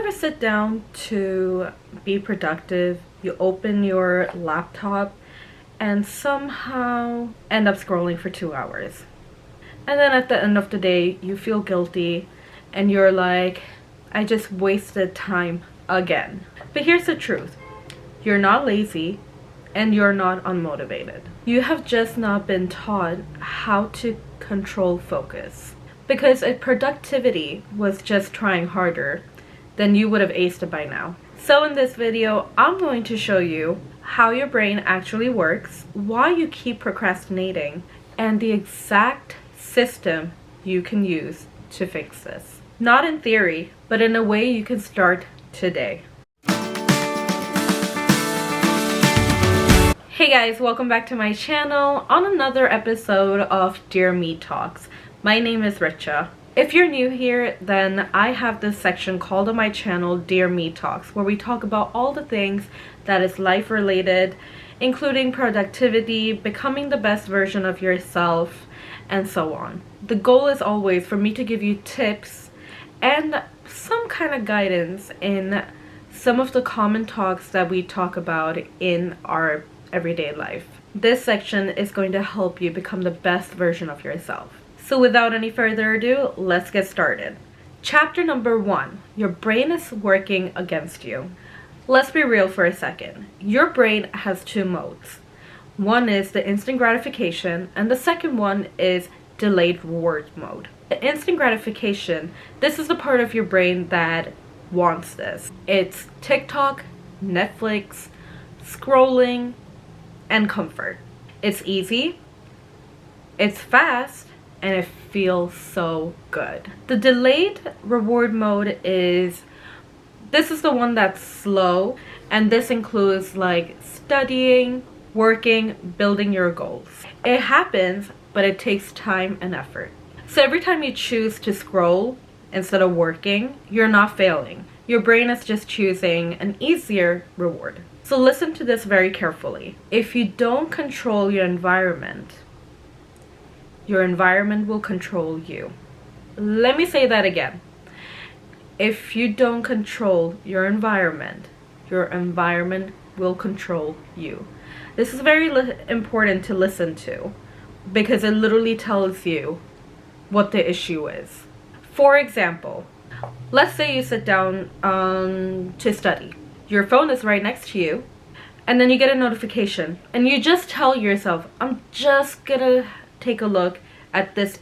ever sit down to be productive, you open your laptop and somehow end up scrolling for 2 hours? And then at the end of the day, you feel guilty and you're like, I just wasted time again. But here's the truth. You're not lazy and you're not unmotivated. You have just not been taught how to control focus. Because if productivity was just trying harder, then you would have aced it by now. So in this video, I'm going to show you how your brain actually works, why you keep procrastinating, and the exact system you can use to fix this. Not in theory, but in a way you can start today. Hey guys, welcome back to my channel on another episode of Dear Me Talks. My name is Richa. If you're new here, then I have this section called on my channel Dear Me Talks, where we talk about all the things that is life related, including productivity, becoming the best version of yourself, and so on. The goal is always for me to give you tips and some kind of guidance in some of the common talks that we talk about in our everyday life. This section is going to help you become the best version of yourself. So without any further ado, let's get started. Chapter number 1, your brain is working against you. Let's be real for a second. Your brain has two modes. One is the instant gratification, and the second one is delayed reward mode. The instant gratification, this is the part of your brain that wants this. It's TikTok, Netflix, scrolling, and comfort. It's easy, it's fast, and it feels so good. The delayed reward mode is the one that's slow, and this includes like studying, working, building your goals. It happens, but it takes time and effort. So every time you choose to scroll instead of working, you're not failing. Your brain is just choosing an easier reward. So listen to this very carefully. If you don't control your environment will control you. Let me say that again. If you don't control your environment will control you. This is very important to listen to because it literally tells you what the issue is. For example, let's say you sit down to study. Your phone is right next to you, and then you get a notification, and you just tell yourself, I'm just gonna take a look at this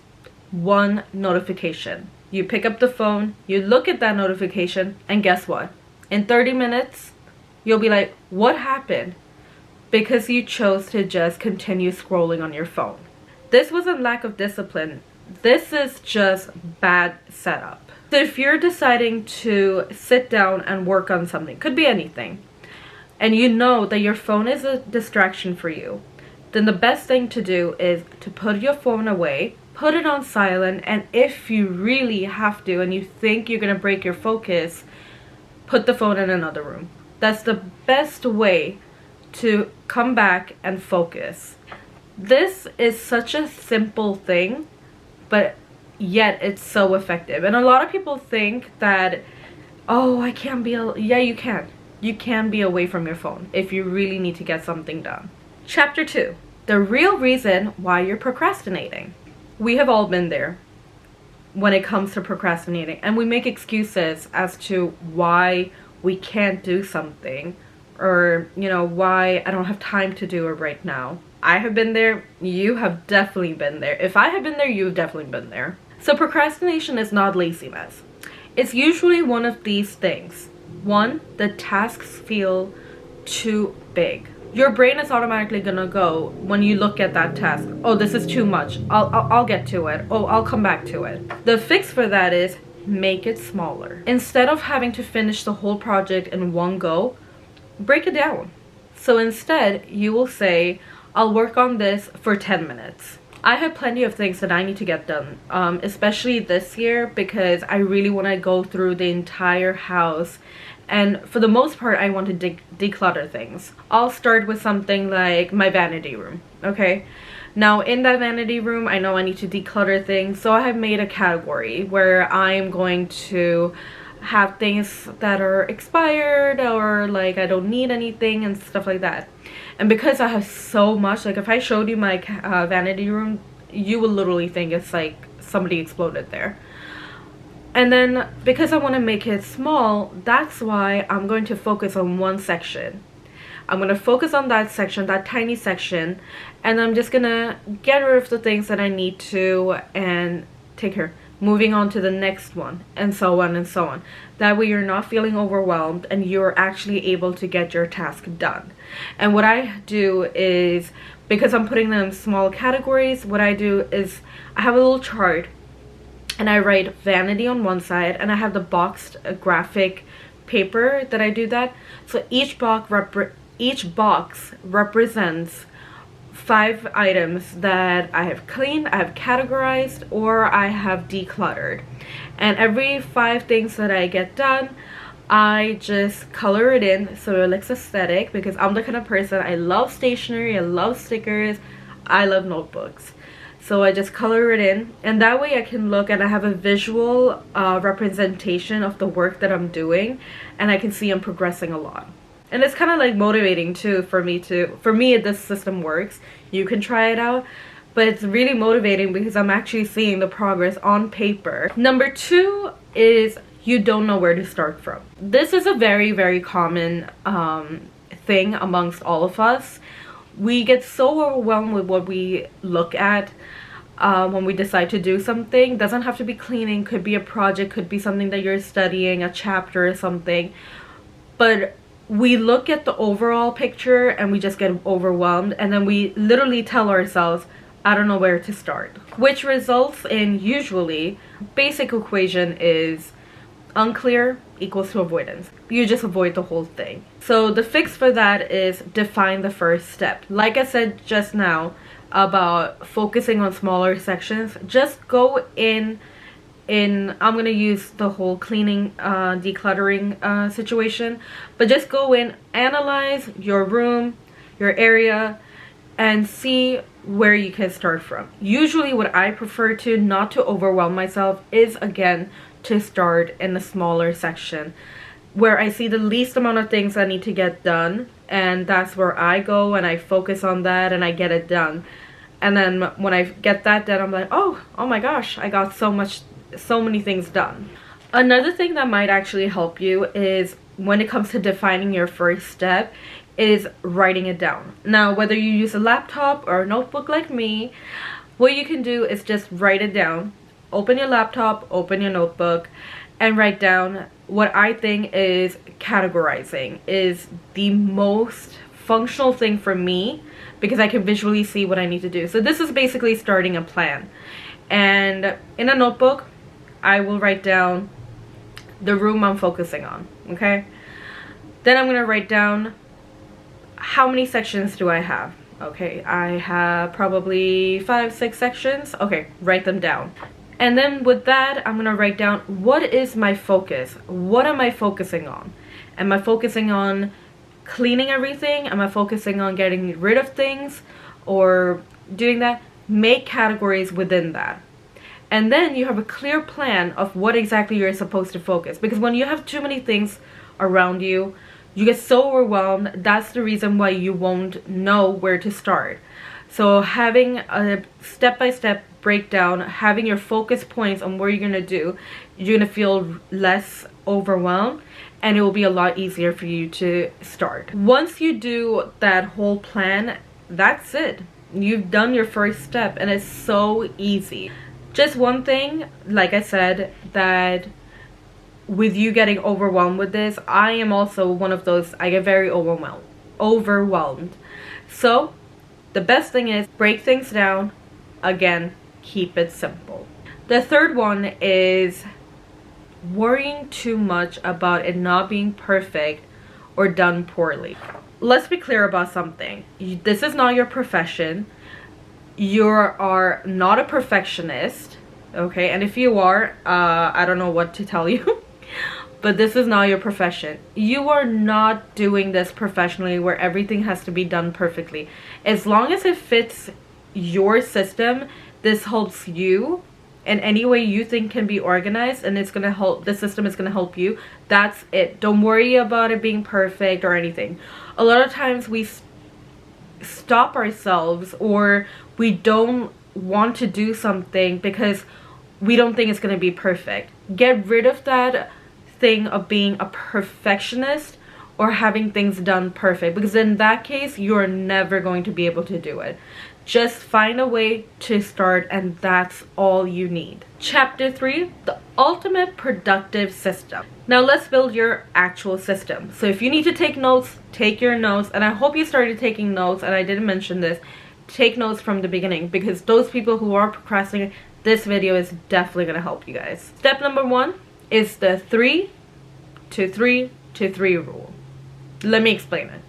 one notification. You pick up the phone, you look at that notification, and guess what? In 30 minutes, you'll be like, what happened? Because you chose to just continue scrolling on your phone. This wasn't lack of discipline. This is just bad setup. So if you're deciding to sit down and work on something, could be anything, and you know that your phone is a distraction for you, then the best thing to do is to put your phone away, put it on silent, and if you really have to and you think you're gonna break your focus, put the phone in another room. That's the best way to come back and focus. This is such a simple thing, but yet it's so effective. And a lot of people think that, oh, I can't be, yeah, you can. You can be away from your phone if you really need to get something done. Chapter 2, the real reason why you're procrastinating. We have all been there when it comes to procrastinating, and we make excuses as to why we can't do something, or, you know, why I don't have time to do it right now. I have been there. You have definitely been there. If I have been there, you've definitely been there. So procrastination is not laziness. It's usually one of these things. One, the tasks feel too big. Your brain is automatically gonna go when you look at that task, oh, this is too much. I'll get to it. Oh, I'll come back to it. The fix for that is make it smaller. Instead of having to finish the whole project in one go, break it down. So instead, you will say, I'll work on this for 10 minutes. I have plenty of things that I need to get done, especially this year, because I really want to go through the entire house, and for the most part I want to declutter things. I'll start with something like my vanity room. Okay, now in that vanity room I know I need to declutter things, so I have made a category where I'm going to have things that are expired, or like I don't need anything and stuff like that. And because I have so much, like if I showed you my vanity room, you would literally think it's like somebody exploded there. And then because I want to make it small, that's why I'm going to focus on one section. I'm going to focus on that section, that tiny section, and I'm just going to get rid of the things that I need to and take care. Moving on to the next one, and so on and so on. That way you're not feeling overwhelmed and you're actually able to get your task done. And what I do is, because I'm putting them in small categories, what I do is I have a little chart and I write vanity on one side, and I have the boxed graphic paper that I do that. So each box represents 5 items that I have cleaned, I have categorized, or I have decluttered. And every 5 things that I get done, I just color it in so it looks aesthetic, because I'm the kind of person, I love stationery, I love stickers, I love notebooks. So I just color it in, and that way I can look and I have a visual representation of the work that I'm doing, and I can see I'm progressing a lot. And it's kind of like motivating too for me, this system works. You can try it out, but it's really motivating because I'm actually seeing the progress on paper. Number 2 is you don't know where to start from. This is a very, very common thing amongst all of us. We get so overwhelmed with what we look at when we decide to do something. It doesn't have to be cleaning, could be a project, could be something that you're studying, a chapter or something. But we look at the overall picture and we just get overwhelmed, and then we literally tell ourselves, I don't know where to start. Which results in, usually, basic equation is unclear equals to avoidance. You just avoid the whole thing. So the fix for that is define the first step. Like I said just now about focusing on smaller sections, just go in I'm gonna use the whole cleaning decluttering situation, but just go in, analyze your room, your area, and see where you can start from. Usually what I prefer to, not to overwhelm myself, is again to start in a smaller section where I see the least amount of things I need to get done, and that's where I go and I focus on that and I get it done. And then when I get that done, I'm like, oh my gosh, I got so many things done. Another thing that might actually help you is, when it comes to defining your first step, is writing it down. Now, whether you use a laptop or a notebook like me, what you can do is just write it down. Open your laptop, open your notebook, and write down. What I think is categorizing is the most functional thing for me, because I can visually see what I need to do. So this is basically starting a plan. And in a notebook, I will write down the room I'm focusing on, okay? Then I'm gonna write down how many sections do I have. Okay, I have probably 5-6 sections. Okay, write them down. And then with that, I'm gonna write down, what is my focus? What am I focusing on? Am I focusing on cleaning everything? Am I focusing on getting rid of things or doing that? Make categories within that. And then you have a clear plan of what exactly you're supposed to focus. Because when you have too many things around you, you get so overwhelmed. That's the reason why you won't know where to start. So having a step-by-step breakdown, having your focus points on what you're gonna do, you're gonna feel less overwhelmed, and it will be a lot easier for you to start. Once you do that whole plan, that's it. You've done your first step, and it's so easy. Just one thing, like I said, that with you getting overwhelmed with this, I am also one of those, I get very overwhelmed. So the best thing is break things down. Again, keep it simple. The third one is worrying too much about it not being perfect or done poorly. Let's be clear about something. This is not your profession. You are not a perfectionist, okay? And if you are, I don't know what to tell you. But this is not your profession. You are not doing this professionally where everything has to be done perfectly. As long as it fits your system, this helps you in any way you think can be organized, and it's gonna help, the system is gonna help you, that's it. Don't worry about it being perfect or anything. A lot of times we stop ourselves, or we don't want to do something because we don't think it's gonna be perfect. Get rid of that thing of being a perfectionist or having things done perfect, because in that case you're never going to be able to do it. Just find a way to start, and that's all you need. Chapter 3, the ultimate productive system. Now let's build your actual system. So if you need to take notes, take your notes, and I hope you started taking notes, and I didn't mention this. Take notes from the beginning, because those people who are procrastinating, this video is definitely going to help you guys. Step number 1 is the 3 to 3 to 3 rule. Let me explain it.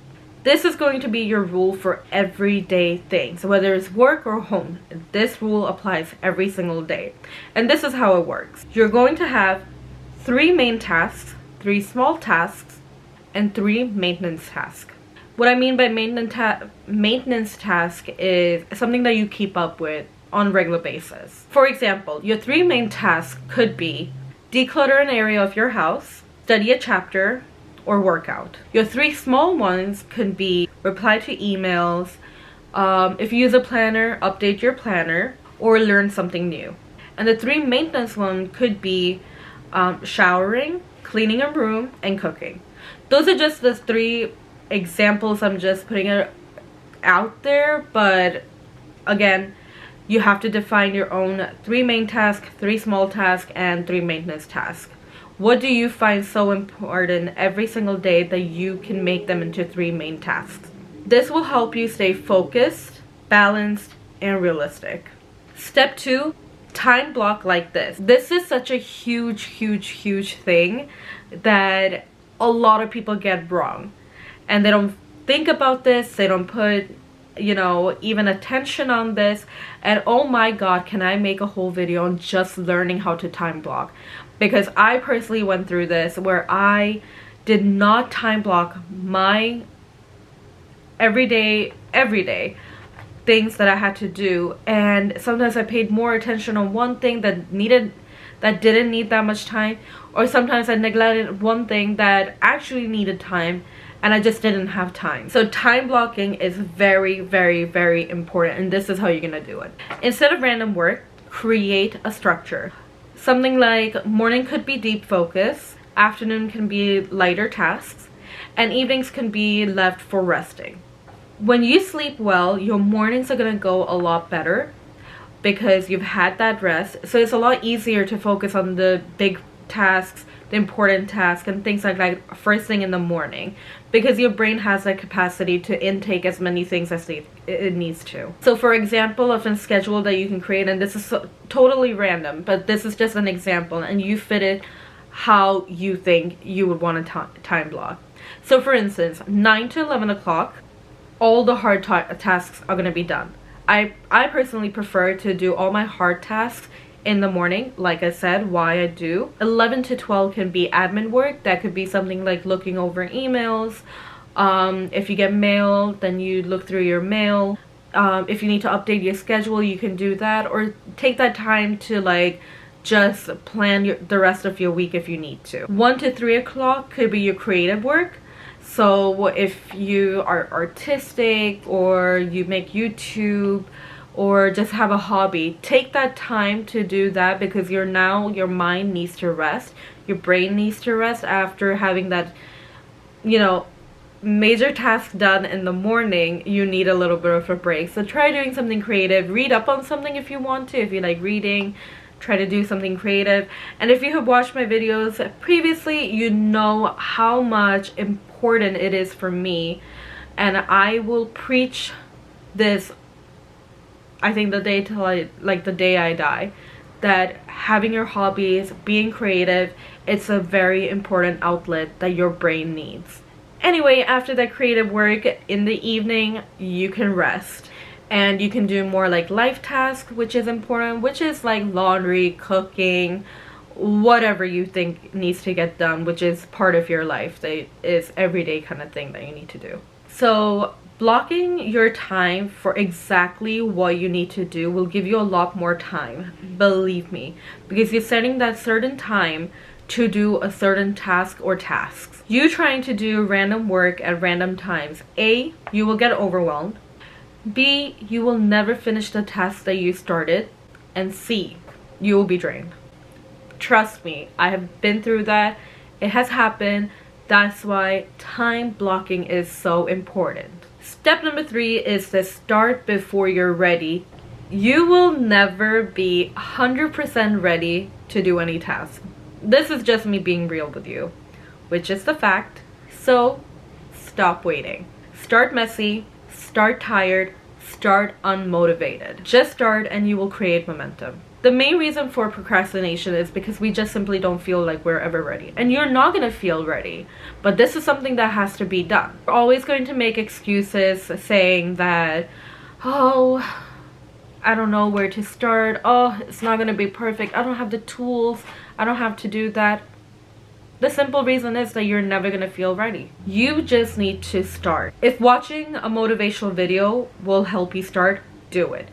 This is going to be your rule for everyday things, whether it's work or home. This rule applies every single day. And this is how it works. You're going to have 3 main tasks, 3 small tasks, and 3 maintenance tasks. What I mean by maintenance task is something that you keep up with on a regular basis. For example, your 3 main tasks could be declutter an area of your house, study a chapter, or workout. Your 3 small ones could be reply to emails, if you use a planner, update your planner, or learn something new. And the 3 maintenance ones could be showering, cleaning a room, and cooking. Those are just the 3 examples. I'm just putting it out there, but again, you have to define your own 3 main tasks, 3 small tasks, and 3 maintenance tasks. What do you find so important every single day that you can make them into 3 main tasks? This will help you stay focused, balanced, and realistic. Step 2, time block like this. This is such a huge thing that a lot of people get wrong. And they don't think about this, they don't put, you know, even attention on this. And oh my god, can I make a whole video on just learning how to time block? Because I personally went through this where I did not time block my everyday things that I had to do, and sometimes I paid more attention on one thing that didn't need that much time, or sometimes I neglected one thing that actually needed time and I just didn't have time. So time blocking is very important, and this is how you're gonna do it. Instead of random work, create a structure. Something like morning could be deep focus, afternoon can be lighter tasks, and evenings can be left for resting. When you sleep well, your mornings are gonna go a lot better because you've had that rest. So it's a lot easier to focus on the big tasks, the important tasks, and things like that first thing in the morning, because your brain has that capacity to intake as many things as it needs to. So for example, of a schedule that you can create, and this is totally random, but this is just an example, and you fit it how you think you would want to time block. So for instance, 9 to 11 o'clock, all the hard tasks are going to be done. I personally prefer to do all my hard tasks in the morning, like I said, why I do. 11 to 12 can be admin work. That could be something like looking over emails. If you get mail, then you look through your mail. If you need to update your schedule, you can do that, or take that time to like just plan the rest of your week if you need to. 1 to 3 o'clock could be your creative work. So if you are artistic, or you make YouTube, or just have a hobby, take that time to do that, because your mind needs to rest, your brain needs to rest after having that, you know, major task done in the morning. You need a little bit of a break. So try doing something creative. Read up on something if you want to. If you like reading, try to do something creative. And if you have watched my videos previously, you know how much important it is for me, and I will preach this, I think, the day till the day I die, that having your hobbies, being creative, it's a very important outlet that your brain needs. Anyway, after that creative work, in the evening you can rest, and you can do more like life tasks, which is important, which is like laundry, cooking, whatever you think needs to get done, which is part of your life, that is everyday kind of thing that you need to do. So Blocking your time for exactly what you need to do will give you a lot more time, believe me, because you're setting that certain time to do a certain task or tasks. You trying to do random work at random times, A, you will get overwhelmed, B, you will never finish the task that you started, and C, you will be drained. Trust me, I have been through that. It has happened. That's why time blocking is so important. Step number 3 is to start before you're ready. You will never be 100% ready to do any task. This is just me being real with you, which is the fact. So stop waiting. Start messy, start tired, start unmotivated. Just start and you will create momentum. The main reason for procrastination is because we just simply don't feel like we're ever ready. And you're not going to feel ready. But this is something that has to be done. We're always going to make excuses saying that, oh, I don't know where to start. Oh, it's not going to be perfect. I don't have the tools. I don't have to do that. The simple reason is that you're never going to feel ready. You just need to start. If watching a motivational video will help you start, do it.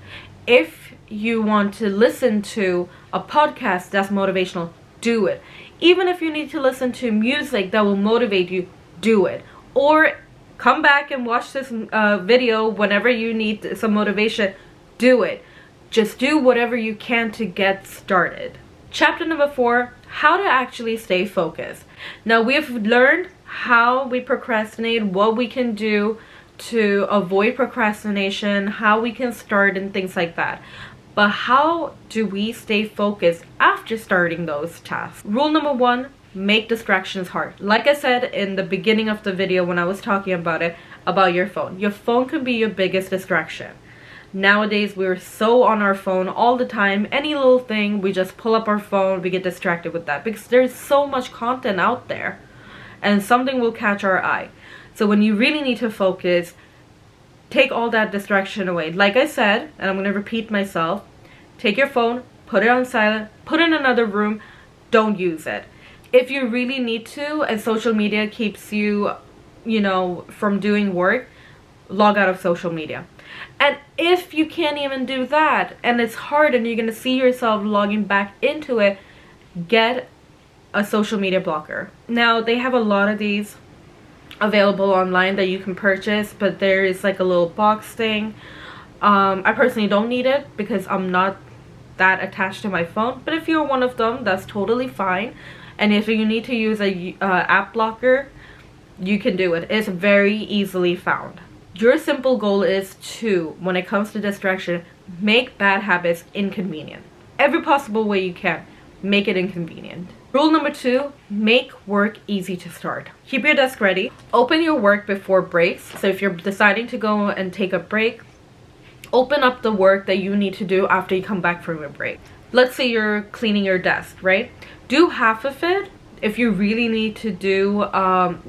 If you want to listen to a podcast that's motivational, do it. Even if you need to listen to music that will motivate you, do it. Or come back and watch this video whenever you need some motivation, do it. Just do whatever you can to get started. Chapter number 4, how to actually stay focused. Now we've learned how we procrastinate, what we can do to avoid procrastination, how we can start and things like that. But how do we stay focused after starting those tasks? Rule number 1, make distractions hard. Like I said in the beginning of the video when I was talking about it, about your phone. Your phone can be your biggest distraction. Nowadays, we're so on our phone all the time. Any little thing, we just pull up our phone, we get distracted with that. Because there's so much content out there. And something will catch our eye. So when you really need to focus, take all that distraction away. Like I said, and I'm going to repeat myself, take your phone, put it on silent, put it in another room, don't use it. If you really need to and social media keeps you, from doing work, log out of social media. And if you can't even do that and it's hard and you're going to see yourself logging back into it, get a social media blocker. Now they have a lot of these available online that you can purchase, but there is like a little box thing. I personally don't need it because I'm not that attached to my phone, but if you're one of them, that's totally fine. And if you need to use a app blocker, you can do it. It's very easily found. Your simple goal is to, when it comes to distraction, make bad habits inconvenient. Every possible way you can, make it inconvenient. Rule number 2, make work easy to start. Keep your desk ready. Open your work before breaks. So if you're deciding to go and take a break, open up the work that you need to do after you come back from your break. Let's say you're cleaning your desk, right? Do half of it. If you really need to do,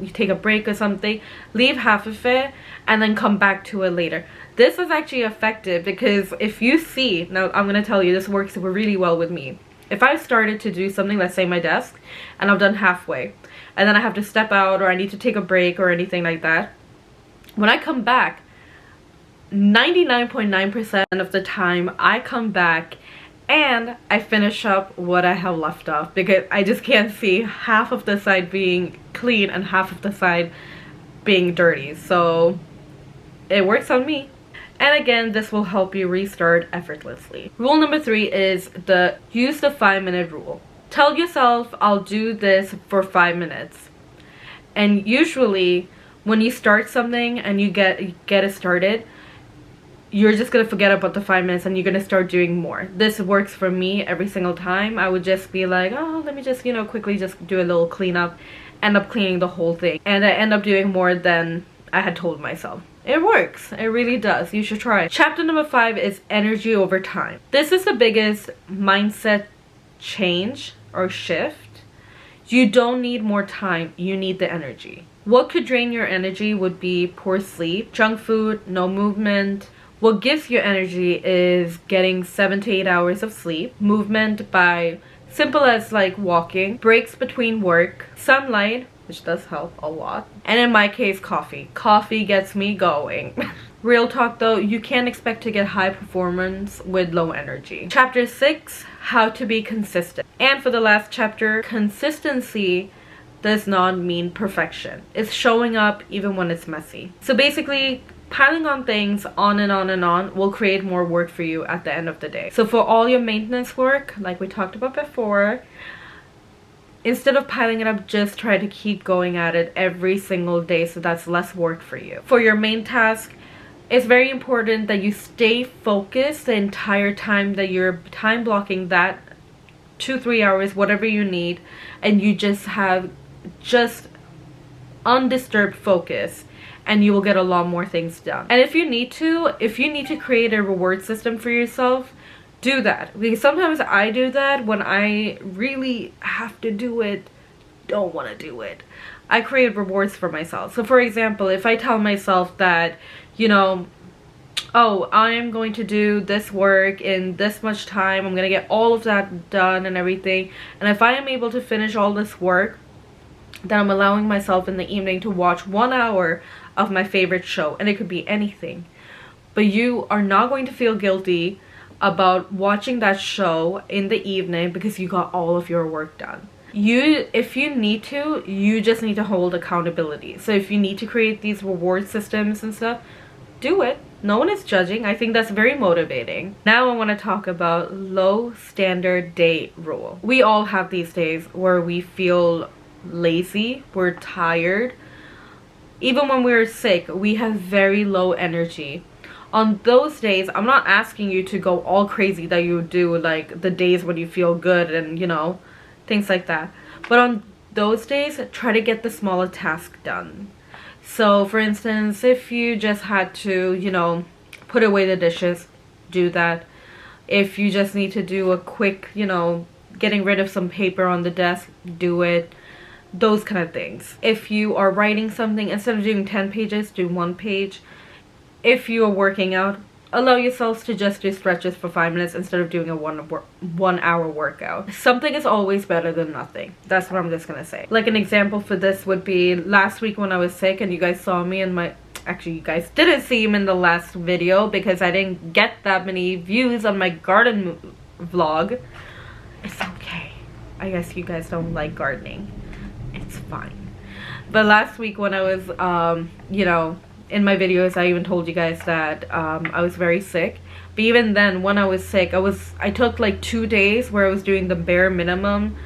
you take a break or something, leave half of it and then come back to it later. This is actually effective because if you see, now I'm going to tell you, this works really well with me. If I've started to do something, let's say my desk, and I've done halfway, and then I have to step out or I need to take a break or anything like that, when I come back, 99.9% of the time I come back and I finish up what I have left off because I just can't see half of the side being clean and half of the side being dirty. So it works on me. And again, this will help you restart effortlessly. Rule number 3 is use the 5-minute rule. Tell yourself, I'll do this for 5 minutes. And usually when you start something and you get it started, you're just gonna forget about the 5 minutes and you're gonna start doing more. This works for me every single time. I would just be like, oh, let me just, quickly just do a little cleanup, end up cleaning the whole thing. And I end up doing more than I had told myself. It works. It really does. You should try it. Chapter number 5 is energy over time. This is the biggest mindset change or shift. You don't need more time. You need the energy. What could drain your energy would be poor sleep, junk food, no movement. What gives you energy is getting 7 to 8 hours of sleep, movement by simple as like walking, breaks between work, sunlight, which does help a lot. And in my case, coffee. Coffee gets me going. Real talk though, you can't expect to get high performance with low energy. Chapter 6, how to be consistent. And for the last chapter, consistency does not mean perfection. It's showing up even when it's messy. So basically, piling on things on and on and on will create more work for you at the end of the day. So for all your maintenance work, like we talked about before, instead of piling it up, just try to keep going at it every single day, so that's less work for you. For your main task, it's very important that you stay focused the entire time, that you're time blocking that 2-3 hours, whatever you need, and you just have undisturbed focus, and you will get a lot more things done. And if you need to create a reward system for yourself, do that. Because sometimes I do that when I really have to do it, don't want to do it. I create rewards for myself. So for example, if I tell myself that, you know, oh, I am going to do this work in this much time, I'm gonna get all of that done and everything, and if I am able to finish all this work, then I'm allowing myself in the evening to watch 1 hour of my favorite show, and it could be anything. But you are not going to feel guilty about watching that show in the evening because you got all of your work done. If you need to, you just need to hold accountability. So if you need to create these reward systems and stuff, do it. No one is judging. I think that's very motivating. Now I want to talk about low standard day rule. We all have these days where we feel lazy, we're tired. Even when we're sick, we have very low energy. On those days, I'm not asking you to go all crazy that you do like the days when you feel good and, you know, things like that. But on those days, try to get the smaller task done. So for instance, if you just had to, you know, put away the dishes, do that. If you just need to do a quick, you know, getting rid of some paper on the desk, do it. Those kind of things. If you are writing something, instead of doing 10 pages, do 1 page. If you are working out, allow yourselves to just do stretches for 5 minutes instead of doing a 1 hour workout. Something is always better than nothing. That's what I'm just gonna say. Like an example for this would be last week when I was sick and you guys saw me in my, actually you guys didn't see him in the last video because I didn't get that many views on my garden vlog. It's okay. I guess you guys don't like gardening. It's fine. But last week when I was you know, in my videos I even told you guys that I was very sick. But even then, when I was sick, I took like 2 days where I was doing the bare minimum,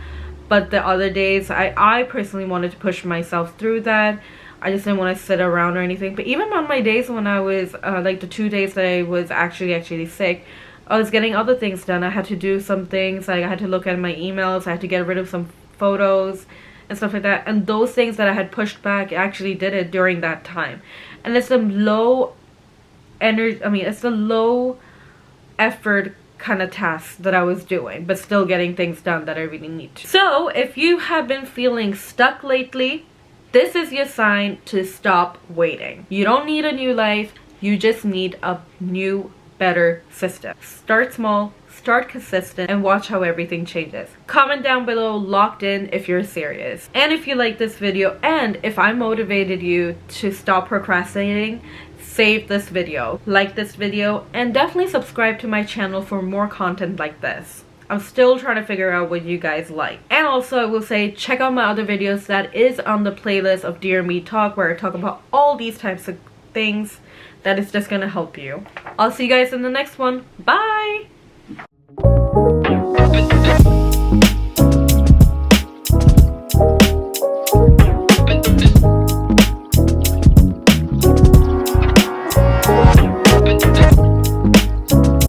but the other days I personally wanted to push myself through that. I just didn't want to sit around or anything. But even on my days when I was like the 2 days that I was actually sick, I was getting other things done. I had to do some things, like I had to look at my emails, I had to get rid of some photos and stuff like that, and those things that I had pushed back, I actually did it during that time. And it's the low energy, I mean, it's the low effort kind of tasks that I was doing, but still getting things done that I really need to. So if you have been feeling stuck lately, this is your sign to stop waiting. You don't need a new life, you just need a new, better system. Start small, start consistent, and watch how everything changes. Comment down below locked in if you're serious. And if you like this video, and if I motivated you to stop procrastinating, save this video, like this video, and definitely subscribe to my channel for more content like this. I'm still trying to figure out what you guys like. And also I will say, check out my other videos that is on the playlist of Dear Me Talk, where I talk about all these types of things that is just gonna help you. I'll see you guys in the next one. Bye!